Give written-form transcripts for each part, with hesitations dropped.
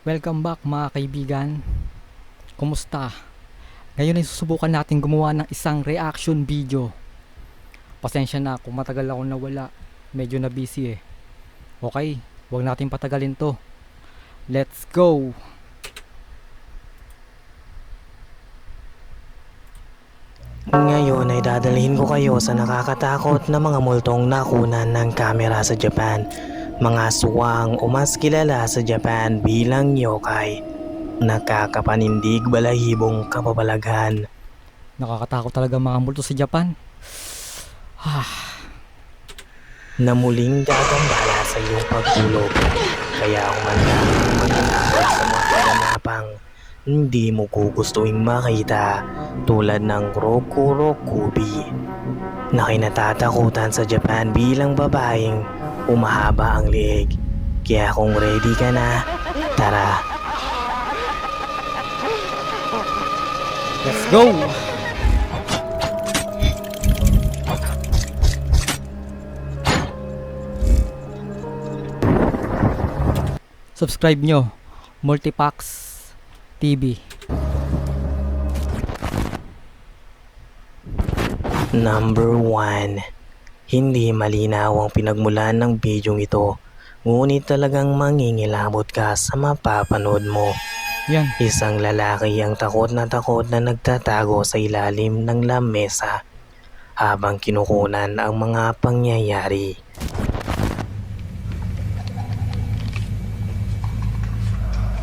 Welcome back mga kaibigan. Kumusta? Ngayon ay susubukan natin gumawa ng isang reaction video. Pasensya na kung matagal ako nawala. Medyo na busy eh. Okay, huwag natin patagalin to. Let's go! Ngayon ay dadalhin ko kayo sa nakakatakot na mga multong nakunan ng kamera sa Japan. Mga aswang o mas kilala sa Japan bilang yokai. Nakakapanindig balahibong kababalaghan. Nakakatakot talaga mga multo sa Japan. Na muling gagambala sa iyong pagtulog. Kaya humanda ang maglalakad sa mga kaganapang hindi mo gugustuhin makita, tulad ng Roku Rokubi na kinatatakutan sa Japan bilang babaeng umahaba ang leeg. Kaya kung ready ka na, tara. Let's go! Subscribe nyo Multipax TV. Number 1. Hindi malinaw ang pinagmulan ng bidyong ito, ngunit talagang mangingilabot ka sa mapapanood mo. Yan. Isang lalaki ang takot na nagtatago sa ilalim ng lamesa habang kinukunan ang mga pangyayari.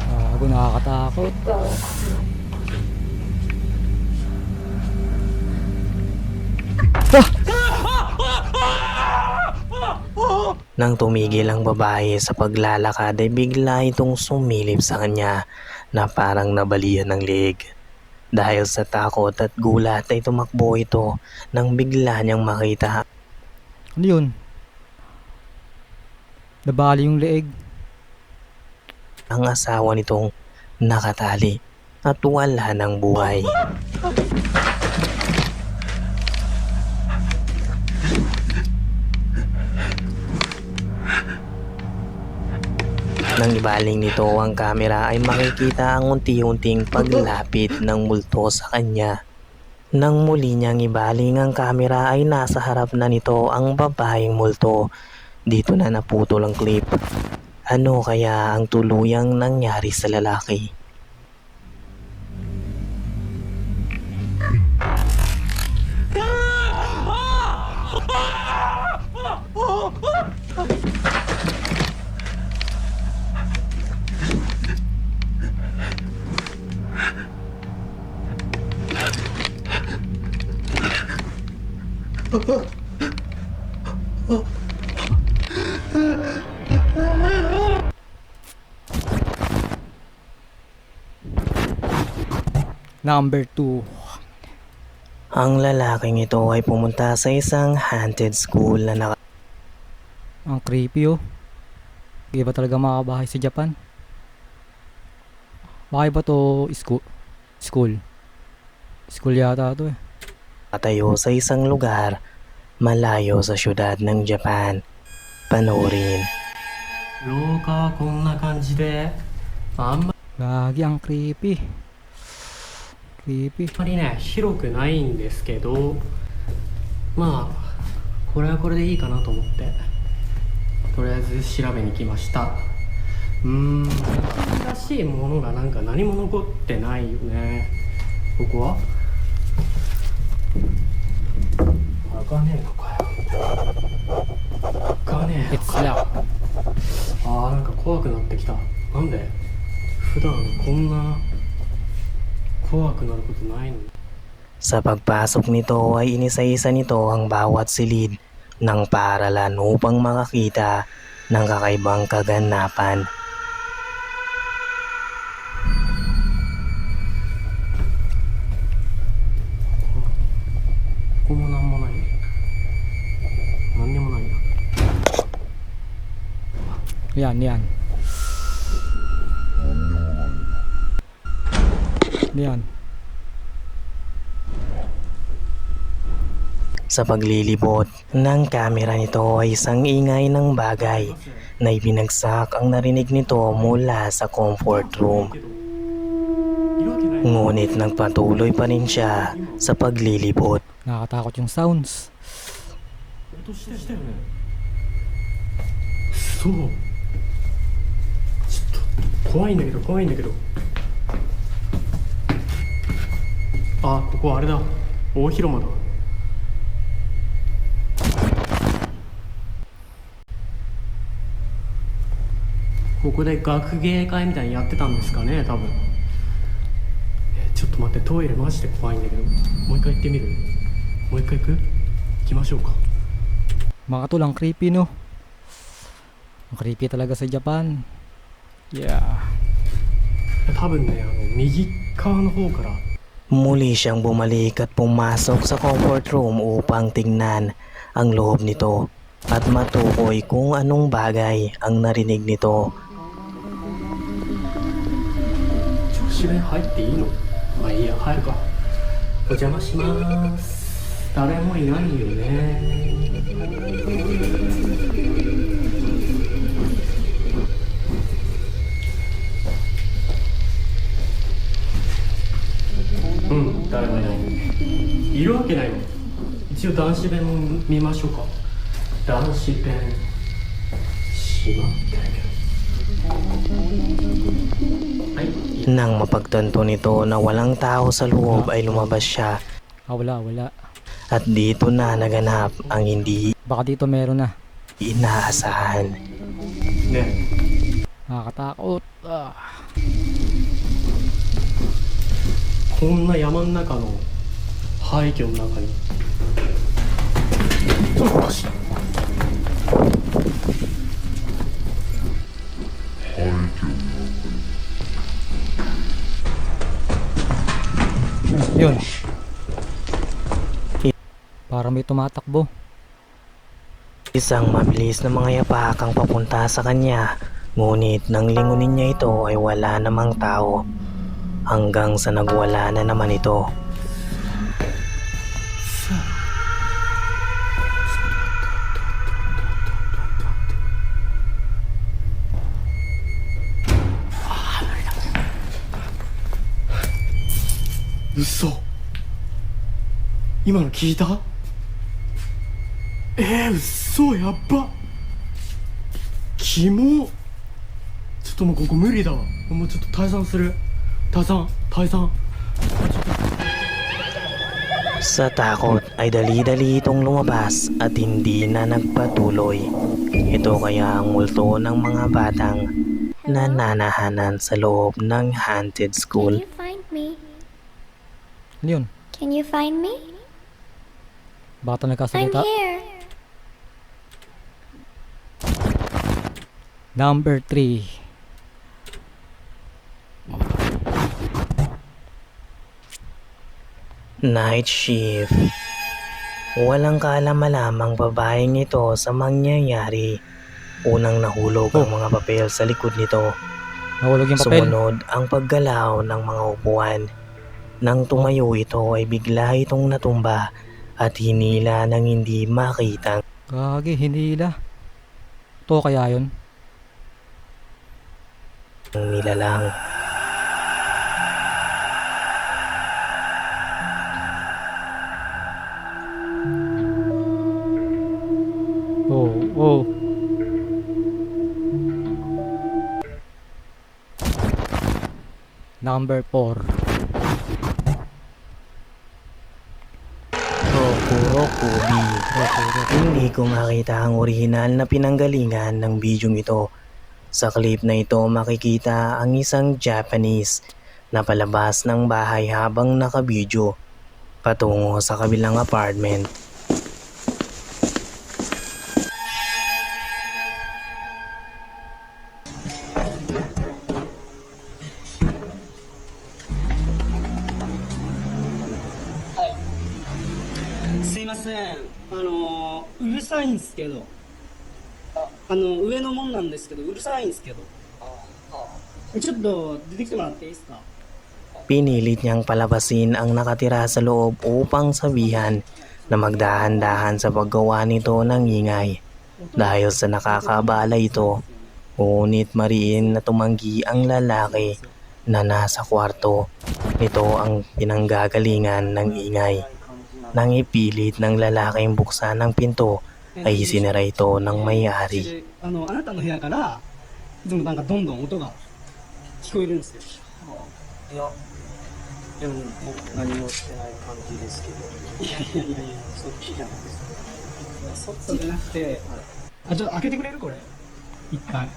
Bago, nakakatakot. Nang tumigil ang babae sa paglalakad ay bigla itong sumilip sa kanya na parang nabalian ng leeg. Dahil sa takot at gulat ay tumakbo ito nang bigla niyang makita Ano yun? Nabali yung leeg. ang asawa nitong nakatali at wala ng buhay. Nang ibaling nito ang kamera ay makikita ang unti-unting paglapit ng multo sa kanya. Nang muli niyang ibaling ang kamera ay nasa harap na nito ang babaeng multo. Dito na naputol ang clip. Ano kaya ang tuluyang nangyari sa lalaki? Number 2. Ang lalaking ito ay pumunta sa isang haunted school na Ang creepy oh. Di ba talaga makabahay sa Japan? Bahay ba to school? School yata to eh. nakatayo sa isang lugar malayo sa syudad ng Japan. Panoorin. 廊下はこんな感じであんま Lagi ang creepy. Creepy. りね広くないんですけど、まあこれはこれでいいかなと思ってとりあえず調べに来ました。なんか新しいものがなんか何も残ってないよね。ここは開かねえのかよ。開かねえの It's かよ。 locked. なんか怖くなってきた。なんで普段こんな怖くなることないのに。 Sa pagpasok nito ay inisa-isa nito ang bawat silid ng paaralan upang makakita ng kakaibang kaganapan. ここもなんもない。なんにもないな。 Yan. Yan. Sa paglilibot ng kamera nito ay isang ingay ng bagay na ibinagsak ang narinig nito mula sa comfort room. いるわけない。 Ngunit nagpatuloy pa rin siya sa paglilibot. Nakakatakot yung sounds. 音したよね。そう。ちょっと怖いんだけど怖いんだけど。あ、ここあれだ。大広間だ。ここで学芸会みたいにやってたんですかね、多分。ちょっと待って、トイレマジで怖いんだけど。もう一回行ってみる？もう一回行く？行きましょうか。 Mga tol, ang creepy no. Ang creepy talaga sa Japan. Yeah. 多分ね、右側の方から Muli siyang bumalik at pumasok sa comfort room upang tingnan ang loob nito at matukoy kung anong bagay ang narinig nito. 女子弁入っていいの？まあいいや、入るか。お邪魔します。誰もいないよね。うん、誰もいない。いるわけないの。一応男子弁も見ましょうか。男子弁閉まってるけど。はい。 Nang mapagtanto nito na walang tao sa loob ay lumabas siya Wala. at dito na naganap ang hindi Baka dito meron na. inaasahan. ね Nakakatakot. こんな山の中の廃墟の中にYun. Parang may tumatakbo. Isang mabilis na mga yapak ang papunta sa kanya, ngunit nang lingunin niya ito ay wala namang tao. Hanggang sa nagwala na naman ito.嘘。今の聞いた？嘘、やっば。キモ。ちょっともうここ無理だわ。もうちょっと退散する。退散。 Sa takot ay dali-dali itong lumabas at hindi na nagpatuloy. Ito kaya ang multo ng mga batang nananahanan sa loob ng haunted school. Can you find me? Ano yun? Can you find me? Bata I'm nagkasalita. here. Number 3. Night shift. Walang kaalam-alamang babaeng ito sa mangyayari. Unang nahulog ang mga papel sa likod nito. Nahulog yung papel. Sumunod ang paggalaw ng mga upuan. Nang tumayo ito ay bigla itong natumba at hinila ng hindi makitang Gagi, hinila. To kaya yun? nilalang. Oh. Number 4. Rokurokubi. Hindi ko makita ang orihinal na pinanggalingan ng bidyong ito. Sa clip na ito makikita ang isang Japanese na palabas ng bahay habang nakabidyo patungo sa kabilang apartment. "すいません、うるさいんですけど、上のもんなんですけど、うるさいんですけど、ちょっと出てきてもらっていいですか?" Pinilit niyang palabasin ang nakatira sa loob upang sabihan na magdahan-dahan sa paggawa nito ng ingay dahil sa nakakabala ito. Ngunit mariin na tumanggi ang lalaki na nasa kwarto. Ito ang pinanggagalingan ng ingay. Nang ipilit ng lalaking buksan ang pinto ay sinira ito ng may-ari. あなたの部屋からいつもなんかどんどん音が聞こえるんですよ。いや、でも僕何もしてない感じですけど。そっちじゃないですか。そうじゃなくて、ちょっと開けてくれるこれ一回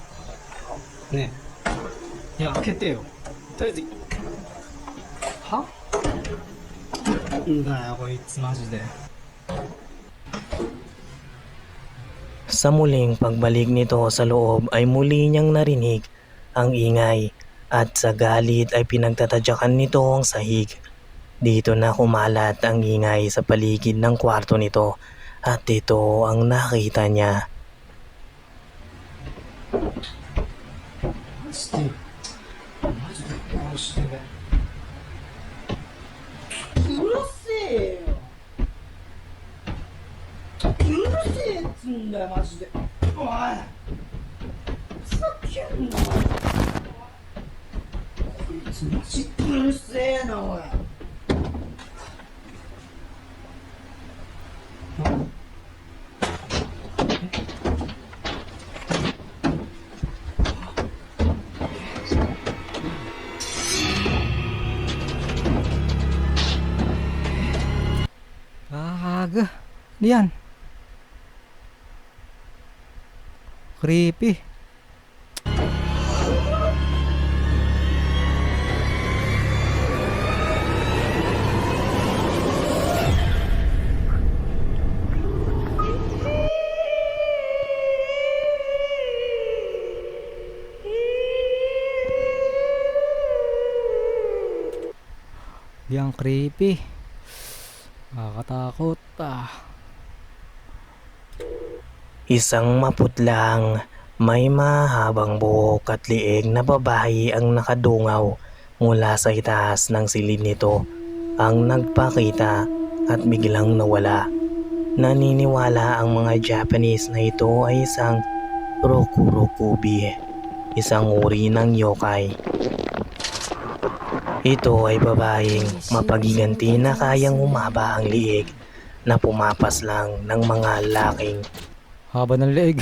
ねえ、いや開けてよとりあえず。はんだよこいつマジで。 Sa muling pagbalik nito sa loob ay muli niyang narinig ang ingay at sa galit ay pinagtatadyakan nito ang sahig. Dito na kumalat ang ingay sa paligid ng kwarto nito at ito ang nakita niya. うるせえよ、うるせえっつんだよマジで。おいふざけんなこいつマジうるせえなおい。Aga. Ano yan? Creepy. Yang creepy. Nakakatakot Isang maputlang, may mahabang buhok at liig na babae ang nakadungaw mula sa itaas ng silid nito ang nagpakita at biglang nawala. Naniniwala ang mga Japanese na ito ay isang rokurokubi, isang uri ng yokai. Ito ay babaeng mapagiganti na kayang humaba ang liig na pumapas lang ng mga laking. haba ng leeg.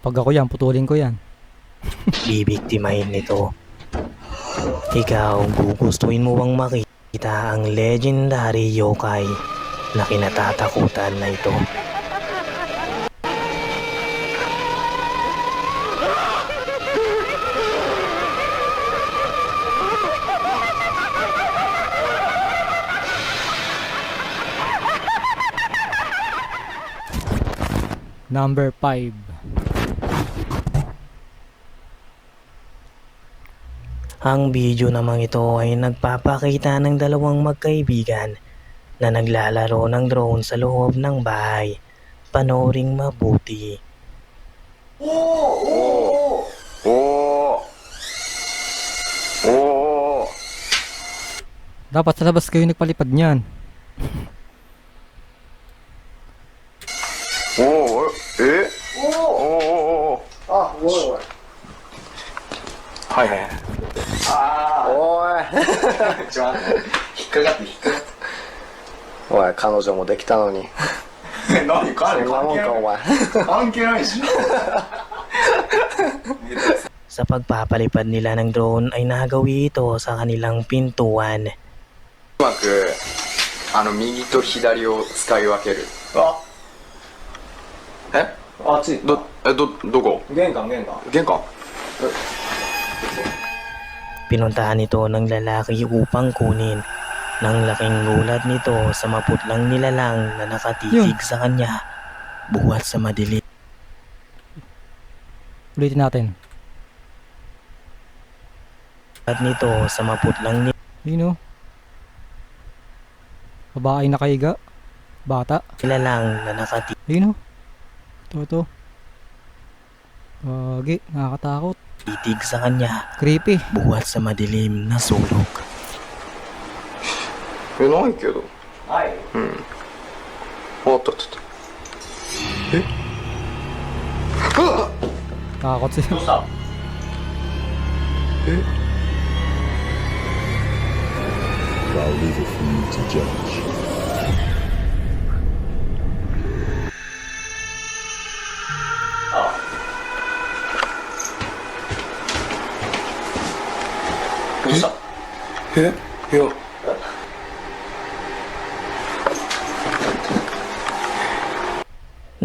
Pag ako yan, putulin ko yan. Bibiktimahin nito. Ikaw, gugustuhin mo bang makita ang legendary yokai na kinatatakutan na ito? Number 5. Ang video namang ito ay nagpapakita ng dalawang magkaibigan na naglalaro ng drone sa loob ng bahay. Panooring mabuti. Dapat sa labas kayo nagpalipad niyan.おい、彼女もできたのに。何彼そんなもんか、お前。関係ないし Sa pagpapalipad nila ng drone ay nagawi ito sa kanilang pintuan. うまく右と左を使い分ける。えあっち。どこ玄関、玄関。玄関 Pinuntahan ito ng lalaki upang kunin. Nang laking gulat nito sa maputlang nilalang na nakatitig sa kanya buhat sa madilim. Ulitin natin. At nito sa maputlang Yun o. Babae nakahiga. Bata. nilalang na nakatitig Yun o. Ito. Wagi. Nakakatakot. sa kanya Creepy. buhat sa madilim na sulok. ないけどおっとっとっと。 Takot siya. I'll leave it for you to judge.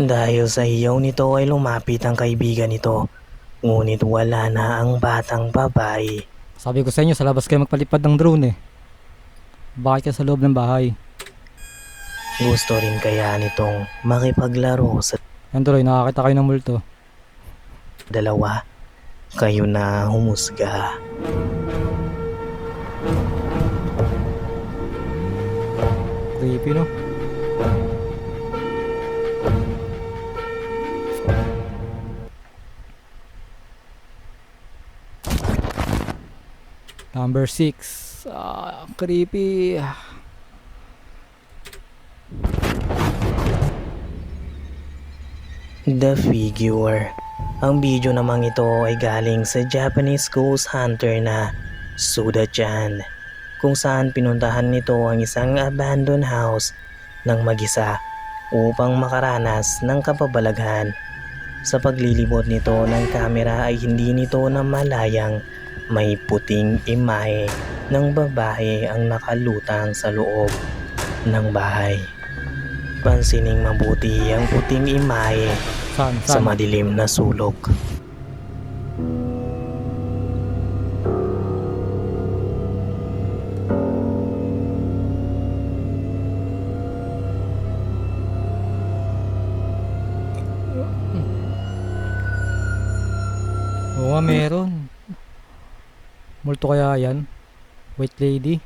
Dahil sa iyaw nito ay lumapit ang kaibigan nito. Ngunit wala na ang batang babae. Sabi ko sa inyo, sa labas kayo magpalipad ng drone eh. Bakit ka sa loob ng bahay? Gusto rin kaya nitong makipaglaro sa Yan tuloy, nakakita kayo ng multo. dalawa. Kayo na humusga. Creepy no? Number 6. Creepy. The Figure. Ang video namang ito ay galing sa Japanese ghost hunter na Suda-chan, kung saan pinuntahan nito ang isang abandoned house ng mag-isa upang makaranas ng kababalaghan. Sa paglilibot nito ng kamera ay hindi nito namalayang may puting imahe ng babae ang nakalutang sa loob ng bahay. Pansining mabuti ang puting imahe Saan? sa madilim na sulok. Oo nga, meron. Multo kaya yan? White lady?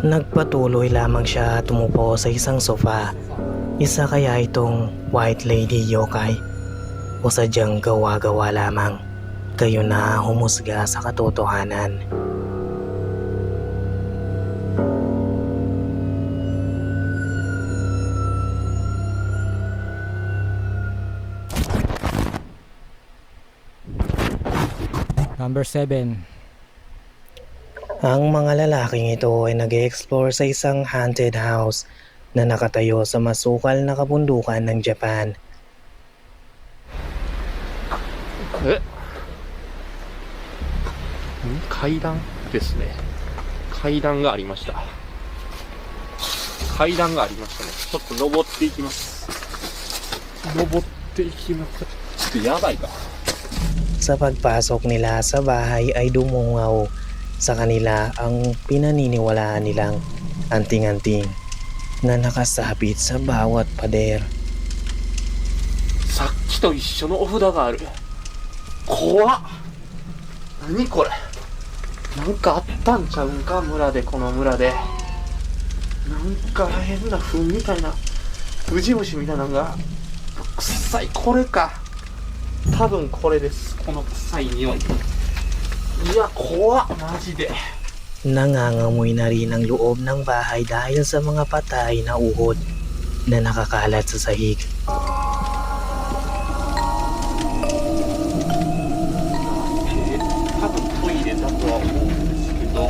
Nagpatuloy lamang siya tumupo sa isang sofa. Isa kaya itong white lady yokai o sadyang gawa-gawa lamang? Kayo na humusga sa katotohanan. Number 7. Ang mga lalaking ito ay nag-explore sa isang haunted house na nakatayo sa masukal na kabundukan ng Japan. 階段ですね。階段がありました。階段がありましたね。ちょっと登っていきます。登っていきます。ちょっとやばいか。 Sa pagpasok nila sa bahay ay dumungaw sa kanila ang pinaniniwalaan nilang anting-anting na nakasabit sa bawat pader. さっきと一緒のお札がある。怖っ。何これ。なんかあったんちゃうんか、村で、この村で。なんか変な糞みたいな、ウジ虫みたいなのが、臭い、これか。多分これです、この臭い匂い。いや、怖っ、マジで。 Nangangamoy na rin ang loob ng bahay dahil sa mga patay na uhod na nakakalat sa sahig. 多分トイレだとは思うんですけど、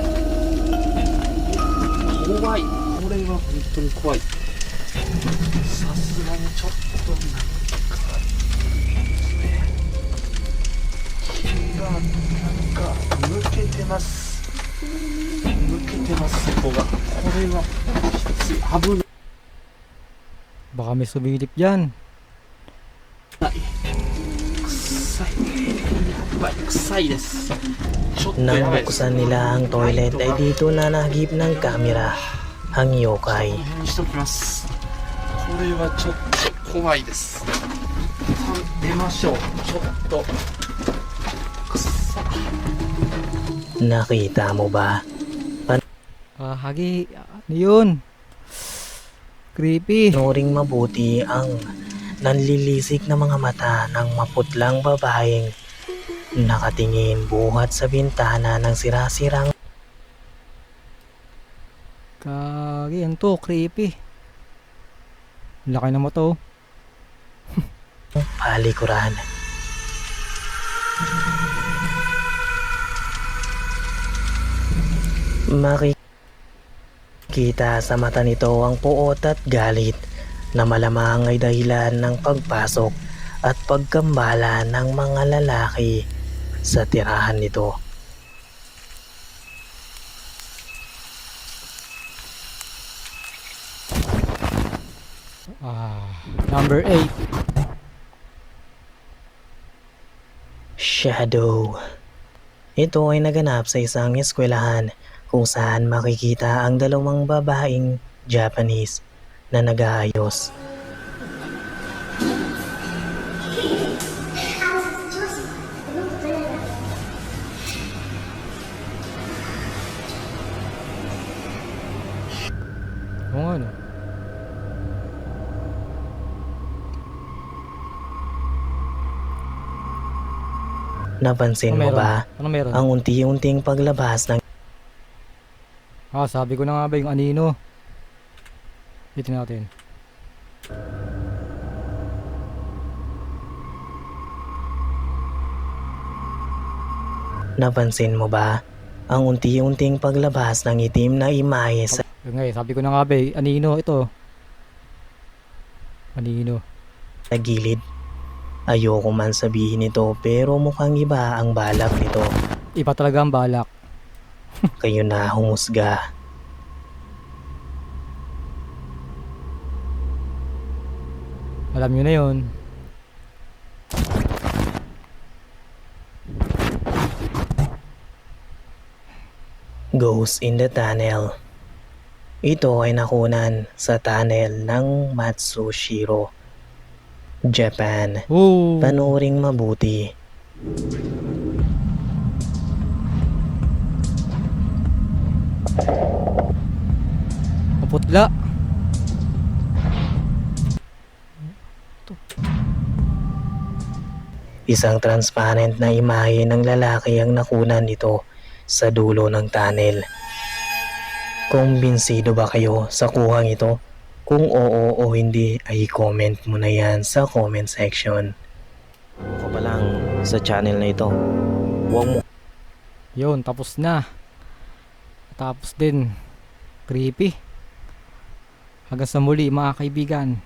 怖い、これは本当に怖い。さすがにちょっとなんか気がなんか抜けてます。抜けてます、そこが。これはきつい、危ない。 Baka may sumilip dyan. 臭い、やばい、臭いです。ちょっと Nang やばいです。 buksan nila ang toilet ay dito na nahagip ng kamera ang yokai. この辺にしときます。これはちょっと怖いです。出ましょう。ちょっと。くっさ。 Nakita mo ba? Hagi. Ano yun? Creepy. Noring mabuti ang nanlilisik na mga mata ng maputlang babaeng nakatingin buhat sa bintana ng sirasirang Gagi, yan to, creepy. Laki na mo to. palikuran. Makikita sa mata nito ang puot at galit na malamang ay dahilan ng pagpasok at pagkambala ng mga lalaki sa tirahan nito. Number 8. Shadow. Ito ay naganap sa isang eskwelahan kung saan makikita ang dalawang babaeng Japanese na nag-aayos. Oo nga, no? Napansin Ano mo meron? ba Ano meron? ang unti-unting paglabas ng Sabi ko na nga ba yung anino. Dito natin. Napansin mo ba ang unti-unting paglabas ng itim na imahe sa Yun nga eh, sabi ko na nga ba anino ito. Anino. gilid? Ayoko man sabihin ito pero mukhang iba ang balak nito. Iba talaga ang balak. Kayo na humusga. Alam nyo na yun. Ghost in the Tunnel. Ito ay nakunan sa tunnel ng Matsushiro, Japan. Oh! Panuring mabuti. Maputla. Isang transparent na imahe ng lalaki ang nakunan nito sa dulo ng tunnel. Kumbinsido ba kayo sa kuhang ito? Kung oo o hindi ay comment mo na yan sa comment section. Ako pa lang sa channel na ito. Huwag mo Yun, tapos na. Tapos din. Creepy. Hanggang sa muli mga kaibigan.